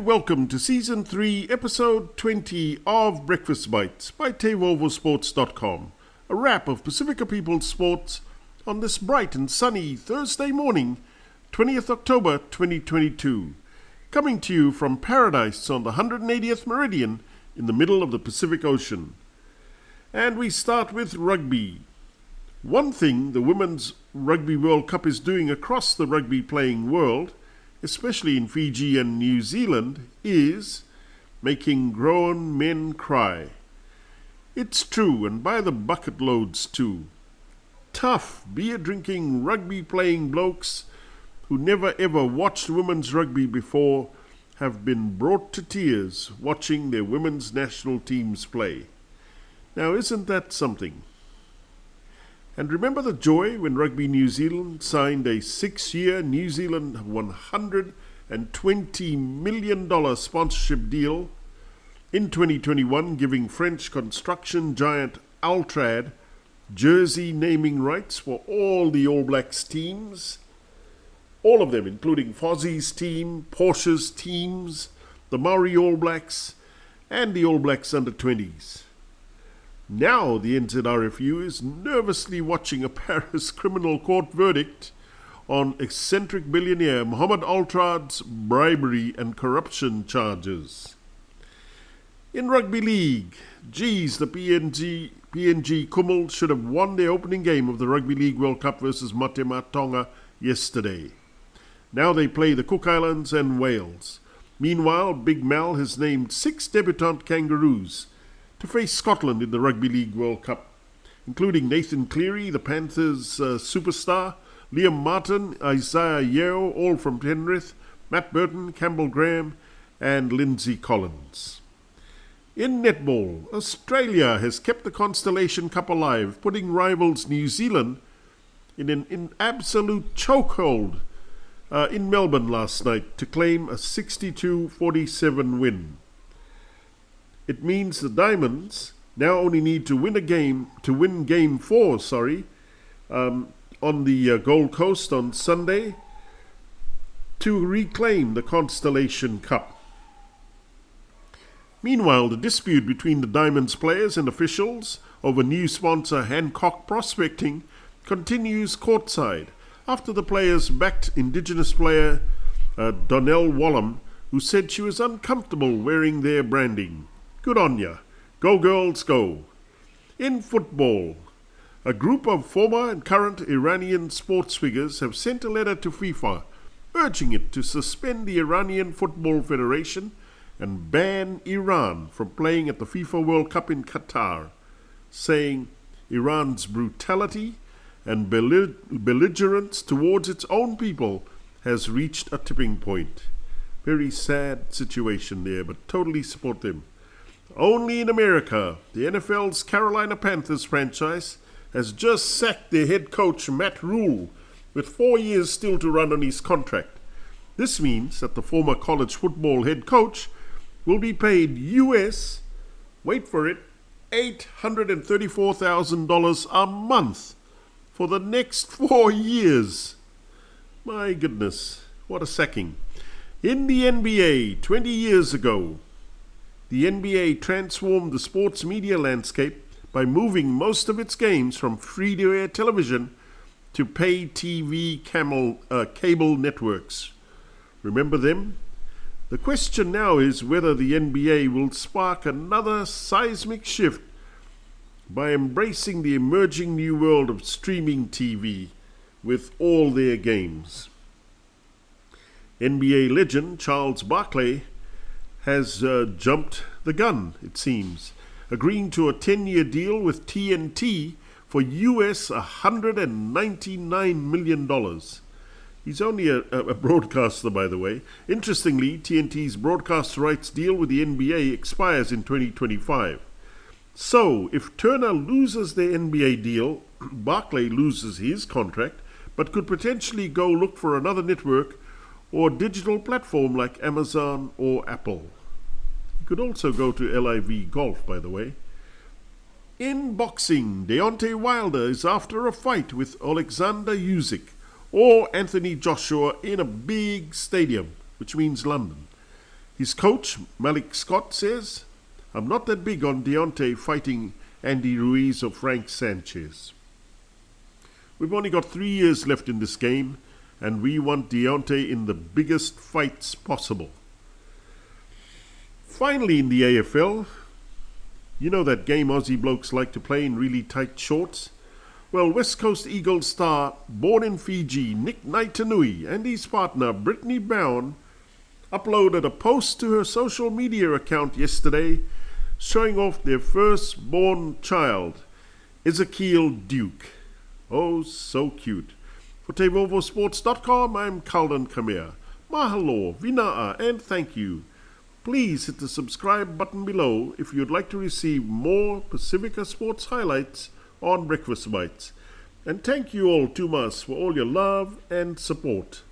welcome to Season 3, Episode 20 of Breakfast Bites by TEIVOVOsports.com, a wrap of Pasifika Peoples sports on this bright and sunny Thursday morning, 20th October 2022, coming to you from paradise on the 180th meridian in the middle of the Pacific Ocean. And we start with rugby. One thing the Women's Rugby World Cup is doing across the rugby-playing world, especially in Fiji and New Zealand, is making grown men cry. It's true, and by the bucket loads too. Tough, beer-drinking, rugby-playing blokes who never ever watched women's rugby before have been brought to tears watching their women's national teams play. Now, isn't that something? And remember the joy when Rugby New Zealand signed a 6-year New Zealand $120 million sponsorship deal in 2021, giving French construction giant Altrad jersey naming rights for all the All Blacks teams, all of them, including Fozzy's team, Portia's teams, the Maori All Blacks, and the All Blacks under-20s. Now the NZRFU is nervously watching a Paris criminal court verdict on eccentric billionaire Mohammed Altrad's bribery and corruption charges. In Rugby League, the PNG Kummel should have won their opening game of the Rugby League World Cup versus Matema Tonga yesterday. Now they play the Cook Islands and Wales. Meanwhile, Big Mal has named 6 debutant Kangaroos to face Scotland in the Rugby League World Cup, including Nathan Cleary, the Panthers superstar, Liam Martin, Isaiah Yeo, all from Penrith, Matt Burton, Campbell Graham, and Lindsay Collins. In netball, Australia has kept the Constellation Cup alive, putting rivals New Zealand in an absolute chokehold in Melbourne last night to claim a 62-47 win. It means the Diamonds now only need to win game 4, on the Gold Coast on Sunday to reclaim the Constellation Cup. Meanwhile, the dispute between the Diamonds players and officials over new sponsor Hancock Prospecting continues courtside after the players backed Indigenous player Donnell Wallam, who said she was uncomfortable wearing their branding. Good on ya. Go girls, go. In football, a group of former and current Iranian sports figures have sent a letter to FIFA urging it to suspend the Iranian Football Federation and ban Iran from playing at the FIFA World Cup in Qatar, saying Iran's brutality and belligerence towards its own people has reached a tipping point. Very sad situation there, but totally support them. Only in America, the NFL's Carolina Panthers franchise has just sacked their head coach Matt Rule with 4 years still to run on his contract. This means that the former college football head coach will be paid US, wait for it, $834,000 a month for the next 4 years. My goodness, what a sacking. In the NBA, 20 years ago, the NBA transformed the sports media landscape by moving most of its games from free-to-air television to pay TV cable networks. Remember them? The question now is whether the NBA will spark another seismic shift by embracing the emerging new world of streaming TV with all their games. NBA legend Charles Barkley has jumped the gun, it seems, agreeing to a 10-year deal with TNT for US $199 million. He's only a broadcaster, by the way. Interestingly, TNT's broadcast rights deal with the NBA expires in 2025. So, if Turner loses their NBA deal, Barkley loses his contract, but could potentially go look for another network or digital platform like Amazon or Apple. He could also go to LIV Golf, by the way. In boxing, Deontay Wilder is after a fight with Alexander Usyk or Anthony Joshua in a big stadium, which means London. His coach, Malik Scott, says, "I'm not that big on Deontay fighting Andy Ruiz or Frank Sanchez. We've only got 3 years left in this game, and we want Deontay in the biggest fights possible." Finally, in the AFL, you know that game Aussie blokes like to play in really tight shorts? Well, West Coast Eagles star, born in Fiji, Nick Naitanui, and his partner, Brittany Bowen, uploaded a post to her social media account yesterday showing off their firstborn child, Ezekiel Duke. Oh, so cute. For TEIVOVOsports.com, I'm Calden Khmer. Mahalo, Vina'a, and thank you. Please hit the subscribe button below if you'd like to receive more Pasifika sports highlights on Breakfast Bites. And thank you all too much for all your love and support.